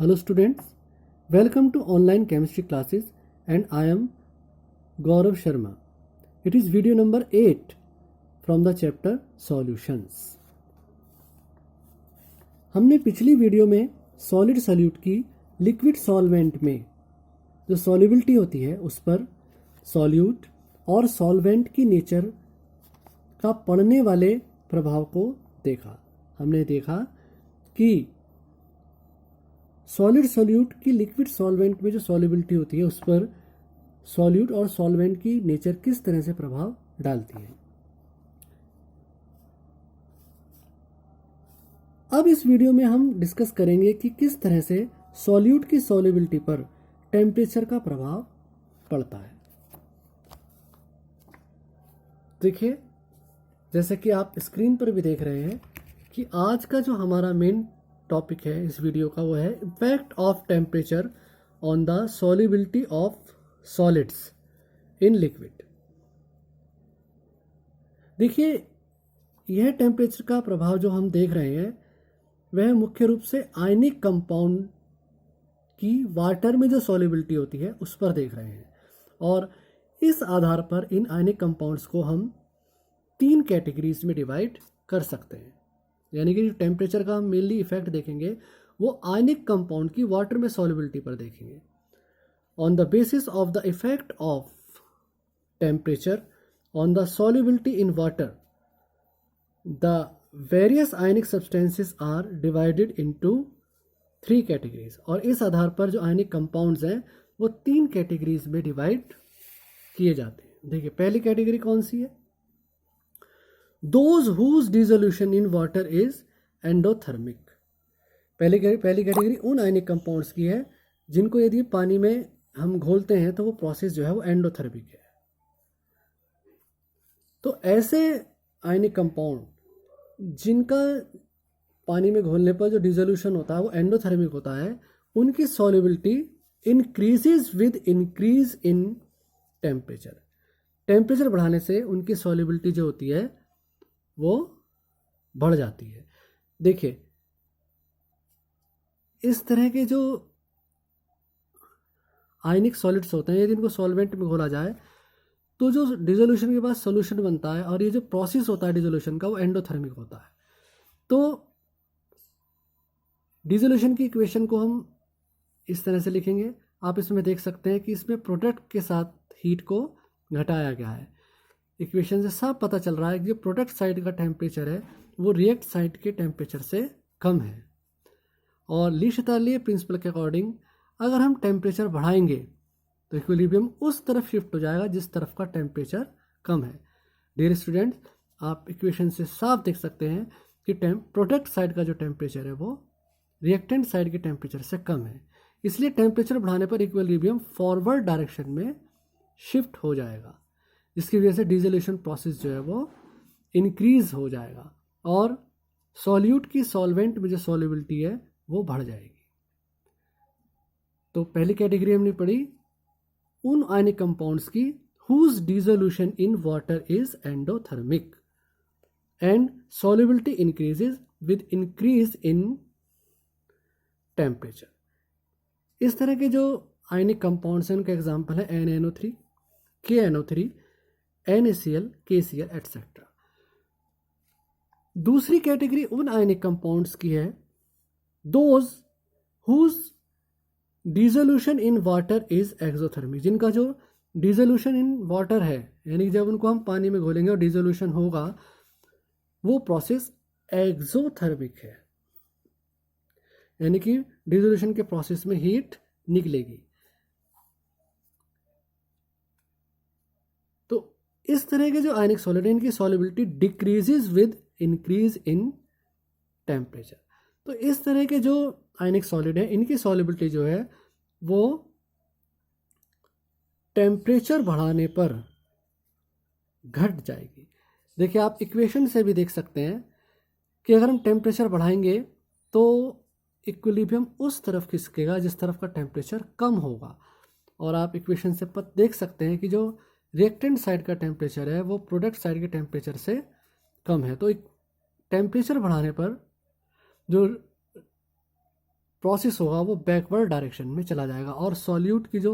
Hello students, welcome to online chemistry classes and I am Gaurav Sharma. It is video number 8 from the chapter Solutions. हमने पिछली video में solid solute की liquid solvent में जो solubility होती है उस पर सॉल्यूट और सॉल्वेंट की नेचर का पड़ने वाले प्रभाव को देखा। हमने देखा कि सॉलिड सॉल्यूट की लिक्विड सॉल्वेंट में जो सॉल्युबिलिटी होती है उस पर सॉल्यूट और सॉल्वेंट की नेचर किस तरह से प्रभाव डालती है। अब इस वीडियो में हम डिस्कस करेंगे कि किस तरह से सॉल्यूट की सॉल्युबिलिटी पर टेम्परेचर का प्रभाव पड़ता है। देखिए, जैसे कि आप स्क्रीन पर भी देख रहे हैं कि आज का जो हमारा मेन टॉपिक है इस वीडियो का वो है effect of temperature on the solubility of solids in liquid. देखिए, यह टेम्परेचर का प्रभाव जो हम देख रहे हैं वह मुख्य रूप से आयनिक कंपाउंड की वाटर में जो सॉल्युबिलिटी होती है उस पर देख रहे हैं और इस आधार पर इन आयनिक कंपाउंड्स को हम 3 कैटेगरीज में डिवाइड कर सकते हैं। यानी कि जो टेम्परेचर का हम मेनली इफेक्ट देखेंगे वो आयनिक कंपाउंड की वाटर में सॉल्युबिलिटी पर देखेंगे। On the basis of the effect of temperature on the solubility in water the various ionic substances are divided into 3 categories. और इस आधार पर जो आयनिक कंपाउंड्स हैं वो 3 कैटेगरीज में डिवाइड किए जाते हैं। देखिए, पहली कैटेगरी कौन सी है? Those whose dissolution in water is endothermic। पहली कैटेगरी उन आयनिक कंपाउंड्स की है जिनको यदि पानी में हम घोलते हैं तो वो प्रोसेस जो है वो एंडोथर्मिक है। तो ऐसे आयनिक कंपाउंड जिनका पानी में घोलने पर जो डिसोल्यूशन होता है वो एंडोथर्मिक होता है, उनकी solubility increases with increase in temperature. Temperature बढ़ाने से उनकी सॉल्युबिलिटी जो होती है वो बढ़ जाती है। देखिए, इस तरह के जो आयनिक सॉलिड्स होते हैं यदि इनको सॉल्वेंट में घोला जाए तो जो डिसोल्यूशन के बाद सॉल्यूशन बनता है और ये जो प्रोसेस होता है डिसोल्यूशन का वो एंडोथर्मिक होता है। तो डिसोल्यूशन की इक्वेशन को हम इस तरह से लिखेंगे। आप इसमें देख सकते हैं कि इसमें प्रोडक्ट के साथ हीट को घटाया गया है। इक्वेशन से साफ पता चल रहा है कि जो प्रोडक्ट साइड का टेम्परेचर है वो रिएक्ट साइड के टेम्परेचर से कम है। और ली शतार्ली प्रिंसिपल के अकॉर्डिंग अगर हम टेम्परेचर बढ़ाएंगे तो इक्विलिब्रियम उस तरफ शिफ्ट हो जाएगा जिस तरफ का टेम्परेचर कम है। डियर स्टूडेंट्स, आप इक्वेशन से साफ देख सकते हैं कि प्रोडक्ट साइड का जो टेम्परेचर है वो रिएक्टेंट साइड के टेम्परेचर से कम है। इसलिए टेम्परेचर बढ़ाने पर इक्विलिब्रियम फॉरवर्ड डायरेक्शन में शिफ्ट हो जाएगा, जिसकी वजह से डिसोल्यूशन प्रोसेस जो है वो इंक्रीज हो जाएगा और सॉल्यूट की सॉल्वेंट में जो सॉल्युबिलिटी है वो बढ़ जाएगी। तो पहली कैटेगरी हमने पढ़ी उन आयनिक कंपाउंड्स की whose dissolution in water is endothermic and solubility increases with increase in temperature. इस तरह के जो आयनिक कंपाउंड्स हैं उनका एग्जाम्पल है NaNO3, KNO3, NaCl, KCl et cetera. दूसरी कैटेगरी उन आयनिक कंपाउंड्स की है those whose dissolution in water is exothermic. जिनका जो डिसोल्यूशन इन वाटर है यानी कि जब उनको हम पानी में घोलेंगे और डिसोल्यूशन होगा वो प्रोसेस एक्सोथर्मिक है, यानी कि डिसोल्यूशन के प्रोसेस में हीट निकलेगी। तो इस तरह के जो आयनिक सॉलिड है इनकी solubility decreases with increase in temperature. तो इस तरह के जो आयनिक सॉलिड है इनकी सॉल्युबिलिटी जो है वो टेम्परेचर बढ़ाने पर घट जाएगी। देखिए, आप इक्वेशन से भी देख सकते हैं कि अगर हम टेम्परेचर बढ़ाएंगे तो इक्विलिब्रियम उस तरफ खिसकेगा जिस तरफ का टेम्परेचर कम होगा। और आप इक्वेशन से देख सकते हैं कि जो रिएक्टेंट साइड का टेम्परेचर है वो प्रोडक्ट साइड के टेम्परेचर से कम है। तो टेम्परेचर बढ़ाने पर जो प्रोसेस होगा वो बैकवर्ड डायरेक्शन में चला जाएगा और सॉल्यूट की जो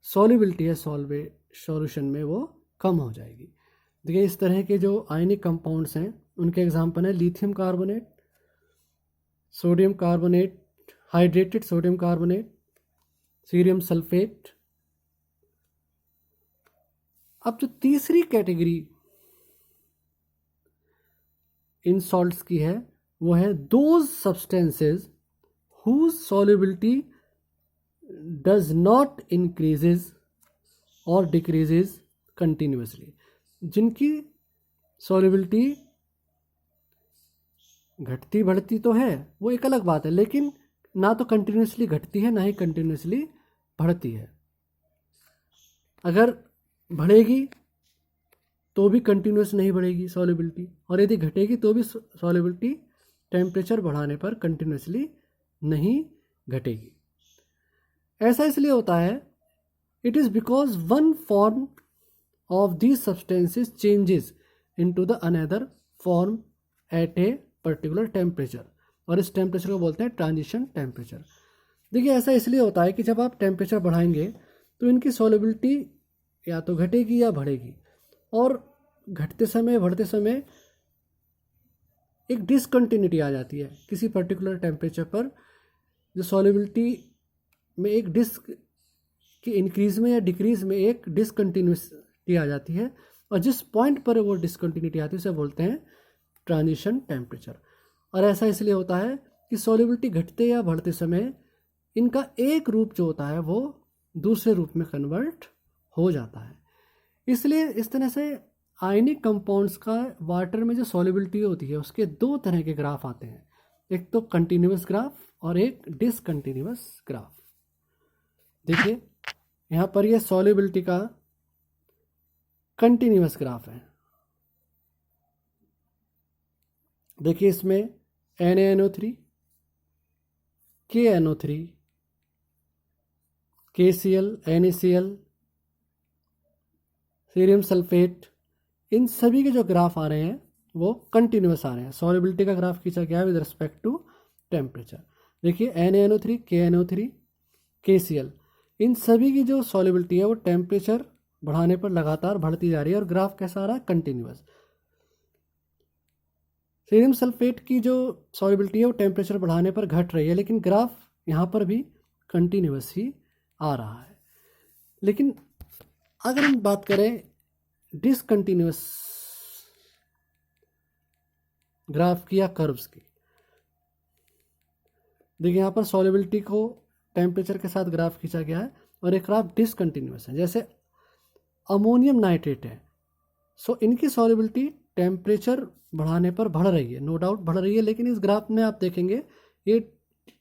सॉल्युबिलिटी है सॉल्यूशन में वो कम हो जाएगी। देखिए इस तरह के जो आयनिक कंपाउंड्स हैं उनके एग्जांपल है lithium carbonate, sodium carbonate, hydrated sodium carbonate, cerium sulphate. अब जो तीसरी कैटेगरी इन सॉल्ट्स की है वो है those substances whose solubility does not increases और डिक्रीजेज कंटिन्यूसली, जिनकी सॉल्युबिलिटी घटती बढ़ती तो है वो एक अलग बात है, लेकिन ना तो कंटिन्यूसली घटती है ना ही कंटिन्यूसली बढ़ती है। अगर बढ़ेगी तो भी कंटिन्यूस नहीं बढ़ेगी सॉल्युबिलिटी, और यदि घटेगी तो भी सॉल्युबिलिटी टेम्परेचर बढ़ाने पर कंटिन्यूसली नहीं घटेगी। ऐसा इसलिए होता है, it is because one form of these substances changes into the another form at a particular temperature, और इस टेम्परेचर को बोलते हैं ट्रांजिशन टेम्परेचर। देखिए ऐसा इसलिए होता है कि जब आप टेम्परेचर बढ़ाएंगे तो इनकी सॉल्युबिलिटी या तो घटेगी या बढ़ेगी, और घटते समय बढ़ते समय एक डिसकंटिन्यूटी आ जाती है। किसी पर्टिकुलर टेम्परेचर पर जो सॉल्युबिलिटी में एक की इंक्रीज में या डिक्रीज में एक डिसकंटिन्यूटी आ जाती है, और जिस पॉइंट पर वो डिसकंटिन्यूटी आती है उसे बोलते हैं ट्रांजिशन टेम्परेचर। और ऐसा इसलिए होता है कि सॉल्युबिलिटी घटते या बढ़ते समय इनका एक रूप जो होता है वो दूसरे रूप में कन्वर्ट हो जाता है। इसलिए इस तरह से आयनिक कंपाउंड्स का वाटर में जो सॉल्युबिलिटी होती है उसके दो तरह के ग्राफ आते हैं, एक तो कंटिन्यूस ग्राफ और एक डिसकंटिन्यूस ग्राफ। देखिए यहाँ पर ये सॉल्युबिलिटी का कंटिन्यूस ग्राफ है। देखिए इसमें NaNO3, KNO3, KCl, NaCl, cerium sulphate, इन सभी के जो ग्राफ आ रहे हैं वो कंटिन्यूस आ रहे हैं। सॉल्युबिलिटी का ग्राफ खींचा गया है विद रिस्पेक्ट टू टेम्परेचर। देखिए NaNO3, KNO3, KCl, इन सभी की जो सॉल्युबिलिटी है वो टेम्परेचर बढ़ाने पर लगातार बढ़ती जा रही है और ग्राफ कैसा आ रहा है, कंटिन्यूस। सीरियम सल्फेट की जो सॉल्युबिलिटी है वो टेम्परेचर बढ़ाने पर घट रही है, लेकिन ग्राफ यहाँ पर भी कंटिन्यूस ही आ रहा है। लेकिन अगर हम बात करें डिसकंटिन्यूस ग्राफ की या कर्व्स की, देखिए यहाँ पर सॉल्युबिलिटी को टेम्परेचर के साथ ग्राफ खींचा गया है और एक ग्राफ डिसकंटिन्यूस है। जैसे अमोनियम नाइट्रेट है, सो इनकी सॉल्युबिलिटी टेम्परेचर बढ़ाने पर बढ़ रही है, नो डाउट बढ़ रही है, लेकिन इस ग्राफ में आप देखेंगे ये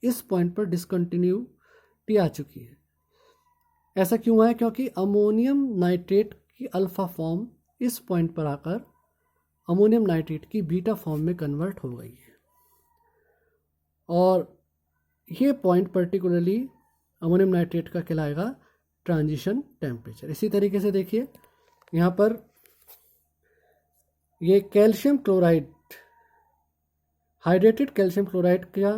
इस पॉइंट पर डिसकंटिन्यूटी आ चुकी है। ऐसा क्यों है? क्योंकि अमोनियम नाइट्रेट की अल्फा फॉर्म इस पॉइंट पर आकर अमोनियम नाइट्रेट की बीटा फॉर्म में कन्वर्ट हो गई है, और ये पॉइंट पर्टिकुलरली अमोनियम नाइट्रेट का कहलाएगा ट्रांजिशन टेम्परेचर। इसी तरीके से देखिए यहाँ पर ये calcium chloride, hydrated calcium chloride का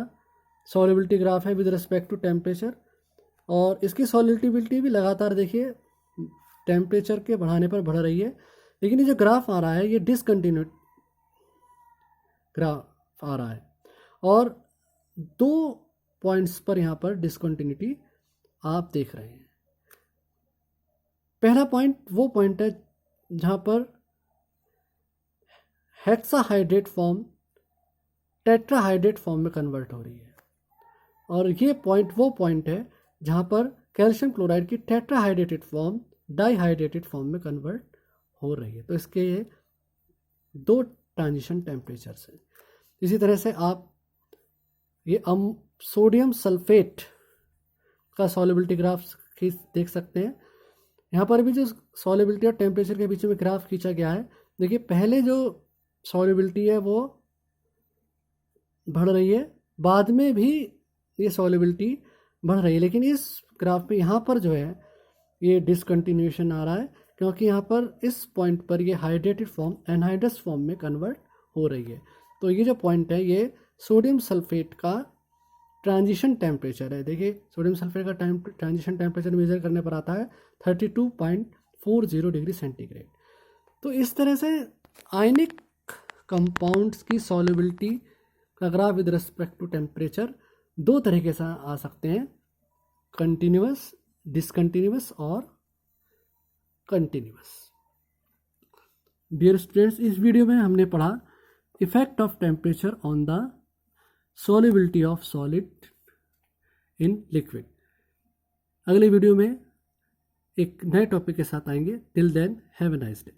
सॉल्युबिलिटी ग्राफ है विद रिस्पेक्ट टू टेम्परेचर, और इसकी सॉल्युबिलिटी भी लगातार देखिए टेम्परेचर के बढ़ाने पर बढ़ रही है। लेकिन ये जो ग्राफ आ रहा है ये डिसकंटिन्यूड ग्राफ आ रहा है, और दो पॉइंट्स पर यहाँ पर डिसकंटिन्यूटी आप देख रहे हैं। पहला पॉइंट वो पॉइंट है जहाँ पर हेक्साहाइड्रेट फॉर्म टेट्राहाइड्रेट फॉर्म में कन्वर्ट हो रही है, और ये पॉइंट वो पॉइंट है जहाँ पर कैल्शियम क्लोराइड की टेट्राहाइड्रेटेड फॉर्म डाइहाइड्रेटेड फॉर्म में कन्वर्ट हो रही है। तो इसके ये दो ट्रांजिशन टेम्परेचर्स हैं। इसी तरह से आप ये सोडियम सल्फेट का सॉल्युबिलिटी ग्राफ देख सकते हैं। यहाँ पर भी जो सॉल्युबिलिटी और टेम्परेचर के बीच में ग्राफ खींचा गया है, देखिए पहले जो सॉल्युबिलिटी है वो बढ़ रही है, बाद में भी ये सॉल्युबिलिटी बढ़ रही है, लेकिन इस ग्राफ में यहाँ पर जो है ये डिसकंटिन्यूएशन आ रहा है, क्योंकि यहाँ पर इस पॉइंट पर ये हाइड्रेटेड फॉर्म एनहाइड्रस फॉर्म में कन्वर्ट हो रही है। तो ये जो पॉइंट है ये सोडियम सल्फेट का ट्रांजिशन टेम्परेचर है। देखिए सोडियम सल्फेट का ट्रांजिशन टेम्परेचर मेजर करने पर आता है 32.40 डिग्री सेंटीग्रेड। तो इस तरह से आयनिक कंपाउंड्स की सॉल्युबिलिटी का graph with respect to temperature दो तरीके से आ सकते हैं, कंटिन्यूअस, डिसकंटिन्यूअस और कंटिन्यूअस। डियर स्टूडेंट्स, इस वीडियो में हमने पढ़ा effect of temperature on the solubility of solid in liquid. अगले वीडियो में एक नए टॉपिक के साथ आएंगे। Till then have a nice day.